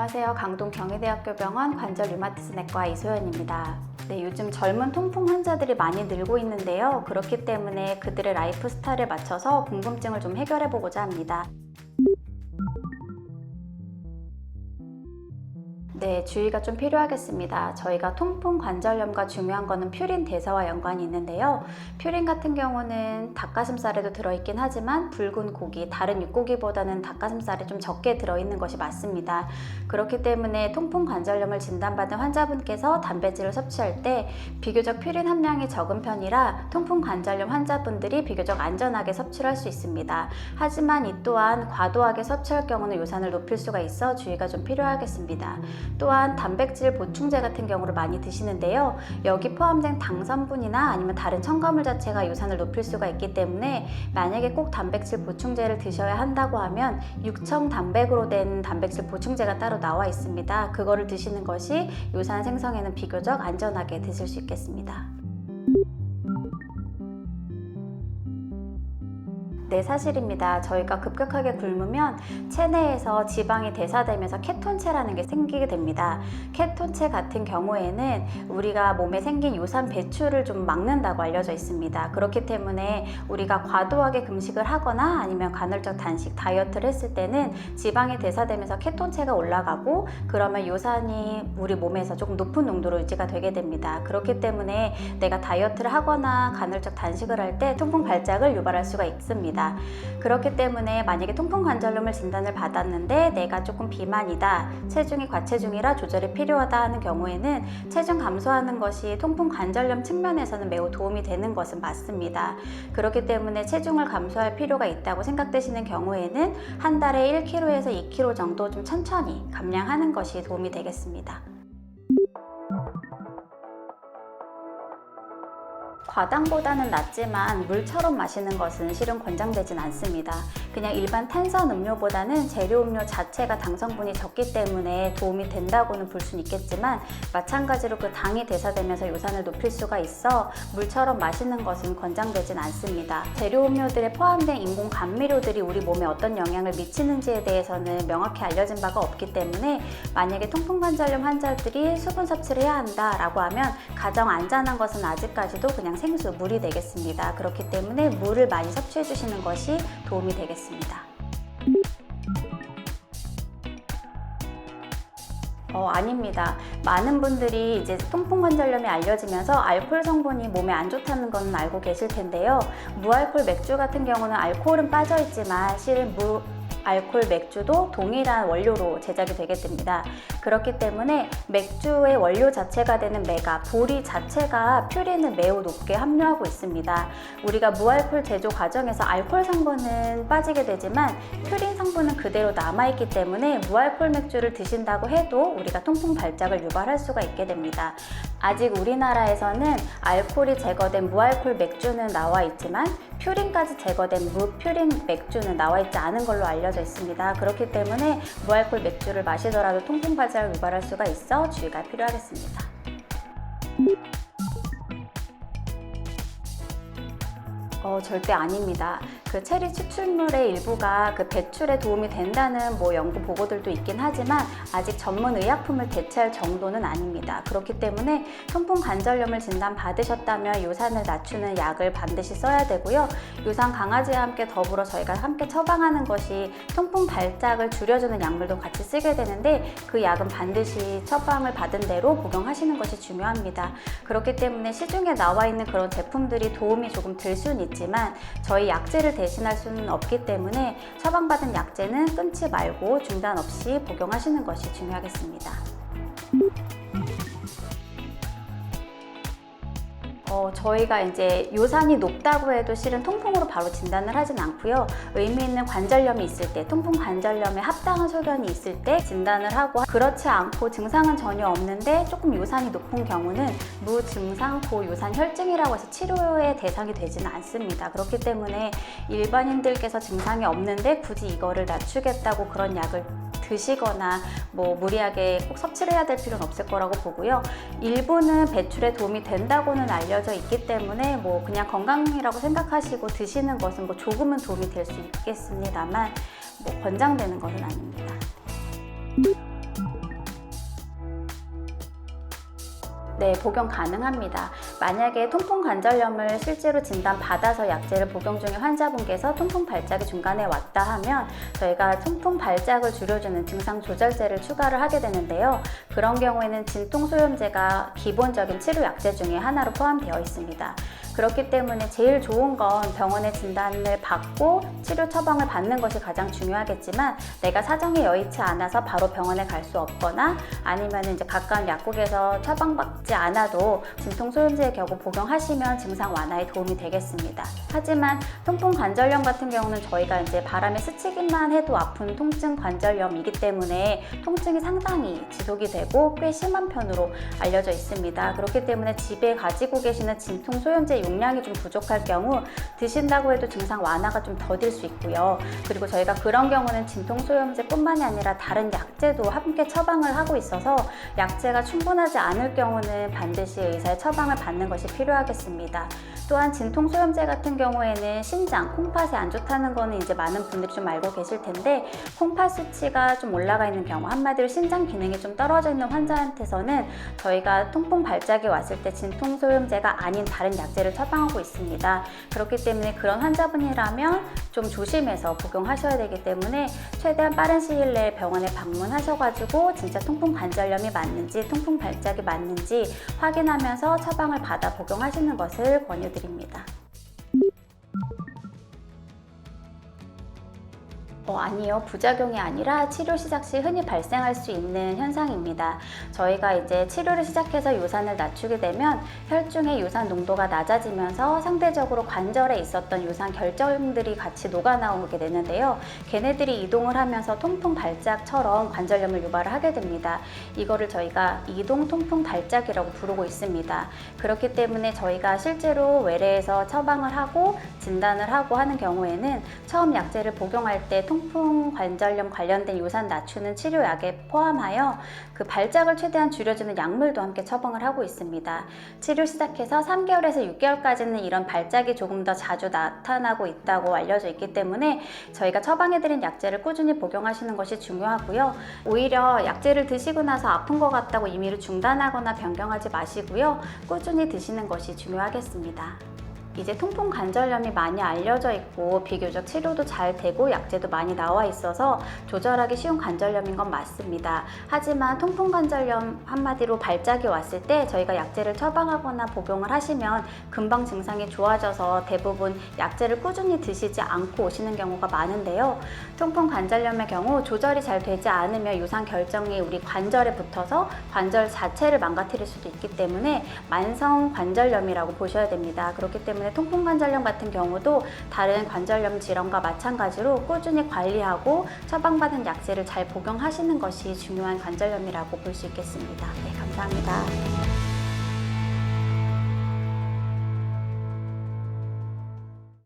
안녕하세요. 강동 경희대학교 병원 관절 류마티스 내과 이소연입니다. 네, 요즘 젊은 통풍 환자들이 많이 늘고 있는데요. 그렇기 때문에 그들의 라이프 스타일에 맞춰서 궁금증을 좀 해결해 보고자 합니다. 네, 주의가 좀 필요하겠습니다. 저희가 통풍 관절염과 중요한 거는 퓨린 대사와 연관이 있는데요. 퓨린 같은 경우는 닭가슴살에도 들어있긴 하지만 붉은 고기, 다른 육고기보다는 닭가슴살에 좀 적게 들어있는 것이 맞습니다. 그렇기 때문에 통풍 관절염을 진단받은 환자분께서 단백질을 섭취할 때 비교적 퓨린 함량이 적은 편이라 통풍 관절염 환자분들이 비교적 안전하게 섭취를 할 수 있습니다. 하지만 이 또한 과도하게 섭취할 경우는 요산을 높일 수가 있어 주의가 좀 필요하겠습니다. 또한 단백질 보충제 같은 경우를 많이 드시는데요. 여기 포함된 당성분이나 아니면 다른 첨가물 자체가 요산을 높일 수가 있기 때문에 만약에 꼭 단백질 보충제를 드셔야 한다고 하면 육청 단백으로 된 단백질 보충제가 따로 나와 있습니다. 그거를 드시는 것이 요산 생성에는 비교적 안전하게 드실 수 있겠습니다. 네, 사실입니다. 저희가 급격하게 굶으면 체내에서 지방이 대사되면서 케톤체라는 게 생기게 됩니다. 케톤체 같은 경우에는 우리가 몸에 생긴 요산 배출을 좀 막는다고 알려져 있습니다. 그렇기 때문에 우리가 과도하게 금식을 하거나 아니면 간헐적 단식, 다이어트를 했을 때는 지방이 대사되면서 케톤체가 올라가고 그러면 요산이 우리 몸에서 조금 높은 농도로 유지가 되게 됩니다. 그렇기 때문에 내가 다이어트를 하거나 간헐적 단식을 할 때 통풍 발작을 유발할 수가 있습니다. 그렇기 때문에 만약에 통풍 관절염을 진단을 받았는데 내가 조금 비만이다, 체중이 과체중이라 조절이 필요하다 하는 경우에는 체중 감소하는 것이 통풍 관절염 측면에서는 매우 도움이 되는 것은 맞습니다. 그렇기 때문에 체중을 감소할 필요가 있다고 생각되시는 경우에는 한 달에 1kg에서 2kg 정도 좀 천천히 감량하는 것이 도움이 되겠습니다. 과당보다는 낫지만 물처럼 마시는 것은 실은 권장되진 않습니다. 그냥 일반 탄산 음료보다는 재료 음료 자체가 당성분이 적기 때문에 도움이 된다고는 볼 수는 있겠지만 마찬가지로 그 당이 대사되면서 요산을 높일 수가 있어 물처럼 마시는 것은 권장되진 않습니다. 재료 음료들에 포함된 인공 감미료들이 우리 몸에 어떤 영향을 미치는지에 대해서는 명확히 알려진 바가 없기 때문에 만약에 통풍관절염 환자들이 수분 섭취를 해야 한다라고 하면 가장 안전한 것은 아직까지도 그냥 생수, 물이 되겠습니다. 그렇기 때문에 물을 많이 섭취해 주시는 것이 도움이 되겠습니다. 아닙니다. 많은 분들이 이제 통풍관절염이 알려지면서 알코올 성분이 몸에 안 좋다는 건 알고 계실 텐데요. 무알코올 맥주 같은 경우는 알코올은 빠져 있지만 실은 알코올 맥주도 동일한 원료로 제작이 되게 됩니다. 그렇기 때문에 맥주의 원료 자체가 되는 메가, 보리 자체가 퓨린을 매우 높게 함유하고 있습니다. 우리가 무알코올 제조 과정에서 알코올 성분은 빠지게 되지만 퓨린 성분은 그대로 남아있기 때문에 무알코올 맥주를 드신다고 해도 우리가 통풍 발작을 유발할 수가 있게 됩니다. 아직 우리나라에서는 알코올이 제거된 무알코올 맥주는 나와 있지만 퓨린까지 제거된 무퓨린 맥주는 나와 있지 않은 걸로 알려져 있습니다. 그렇기 때문에 무알코올 맥주를 마시더라도 통풍 발작을 유발할 수가 있어 주의가 필요하겠습니다. 절대 아닙니다. 그 체리 추출물의 일부가 그 배출에 도움이 된다는 연구 보고들도 있긴 하지만 아직 전문 의약품을 대체할 정도는 아닙니다. 그렇기 때문에 통풍 관절염을 진단 받으셨다면 요산을 낮추는 약을 반드시 써야 되고요. 요산 강아지와 함께 더불어 저희가 함께 처방하는 것이 통풍 발작을 줄여주는 약물도 같이 쓰게 되는데 그 약은 반드시 처방을 받은 대로 복용하시는 것이 중요합니다. 그렇기 때문에 시중에 나와 있는 그런 제품들이 도움이 조금 될 수는 있지만 저희 약제를 대신할 수는 없기 때문에 처방받은 약제는 끊지 말고 중단 없이 복용하시는 것이 중요하겠습니다. 저희가 이제 요산이 높다고 해도 실은 통풍으로 바로 진단을 하진 않고요. 의미 있는 관절염이 있을 때, 통풍 관절염에 합당한 소견이 있을 때 진단을 하고, 그렇지 않고 증상은 전혀 없는데 조금 요산이 높은 경우는 무증상 고요산 혈증이라고 해서 치료의 대상이 되지는 않습니다. 그렇기 때문에 일반인들께서 증상이 없는데 굳이 이거를 낮추겠다고 그런 약을 드시거나 무리하게 꼭 섭취를 해야 될 필요는 없을 거라고 보고요. 일부는 배출에 도움이 된다고는 알려져 있기 때문에 그냥 건강이라고 생각하시고 드시는 것은 조금은 도움이 될 수 있겠습니다만 권장되는 것은 아닙니다. 네, 복용 가능합니다. 만약에 통풍 관절염을 실제로 진단받아서 약제를 복용 중인 환자분께서 통풍 발작이 중간에 왔다 하면 저희가 통풍 발작을 줄여주는 증상 조절제를 추가를 하게 되는데요. 그런 경우에는 진통소염제가 기본적인 치료 약제 중에 하나로 포함되어 있습니다. 그렇기 때문에 제일 좋은 건 병원의 진단을 받고 치료 처방을 받는 것이 가장 중요하겠지만, 내가 사정이 여의치 않아서 바로 병원에 갈 수 없거나 아니면 이제 가까운 약국에서 처방받지 않아도 진통소염제의 경우 복용하시면 증상 완화에 도움이 되겠습니다. 하지만 통풍 관절염 같은 경우는 저희가 이제 바람에 스치기만 해도 아픈 통증 관절염이기 때문에 통증이 상당히 지속이 되고 꽤 심한 편으로 알려져 있습니다. 그렇기 때문에 집에 가지고 계시는 진통소염제 용량이 좀 부족할 경우 드신다고 해도 증상 완화가 좀 더딜 수 있고요. 그리고 저희가 그런 경우는 진통소염제뿐만이 아니라 다른 약제도 함께 처방을 하고 있어서 약제가 충분하지 않을 경우는 반드시 의사의 처방을 받는 것이 필요하겠습니다. 또한 진통소염제 같은 경우에는 신장, 콩팥이 안 좋다는 거는 이제 많은 분들이 좀 알고 계실 텐데, 콩팥 수치가 좀 올라가 있는 경우, 한마디로 신장 기능이 좀 떨어져 있는 환자한테서는 저희가 통풍 발작이 왔을 때 진통소염제가 아닌 다른 약제를 처방하고 있습니다. 그렇기 때문에 그런 환자분이라면 좀 조심해서 복용하셔야 되기 때문에 최대한 빠른 시일 내에 병원에 방문하셔가지고 진짜 통풍 관절염이 맞는지 통풍 발작이 맞는지 확인하면서 처방을 받아 복용하시는 것을 권유드립니다. 아니요. 부작용이 아니라 치료 시작 시 흔히 발생할 수 있는 현상입니다. 저희가 이제 치료를 시작해서 요산을 낮추게 되면 혈중의 요산 농도가 낮아지면서 상대적으로 관절에 있었던 요산 결정들이 같이 녹아 나오게 되는데요. 걔네들이 이동을 하면서 통풍 발작처럼 관절염을 유발을 하게 됩니다. 이거를 저희가 이동 통풍 발작이라고 부르고 있습니다. 그렇기 때문에 저희가 실제로 외래에서 처방을 하고 진단을 하고 하는 경우에는 처음 약제를 복용할 때 통풍 관절염 관련된 요산 낮추는 치료약에 포함하여 그 발작을 최대한 줄여주는 약물도 함께 처방을 하고 있습니다. 치료 시작해서 3개월에서 6개월까지는 이런 발작이 조금 더 자주 나타나고 있다고 알려져 있기 때문에 저희가 처방해드린 약제를 꾸준히 복용하시는 것이 중요하고요. 오히려 약제를 드시고 나서 아픈 것 같다고 임의로 중단하거나 변경하지 마시고요. 꾸준히 드시는 것이 중요하겠습니다. 이제 통풍 관절염이 많이 알려져 있고 비교적 치료도 잘 되고 약제도 많이 나와 있어서 조절하기 쉬운 관절염인 건 맞습니다. 하지만 통풍 관절염 한마디로 발작이 왔을 때 저희가 약제를 처방하거나 복용을 하시면 금방 증상이 좋아져서 대부분 약제를 꾸준히 드시지 않고 오시는 경우가 많은데요. 통풍 관절염의 경우 조절이 잘 되지 않으면 요산 결정이 우리 관절에 붙어서 관절 자체를 망가뜨릴 수도 있기 때문에 만성 관절염이라고 보셔야 됩니다. 그렇기 때문에 통풍 관절염 같은 경우도 다른 관절염 질환과 마찬가지로 꾸준히 관리하고 처방받은 약제를 잘 복용하시는 것이 중요한 관절염이라고 볼 수 있겠습니다. 네, 감사합니다.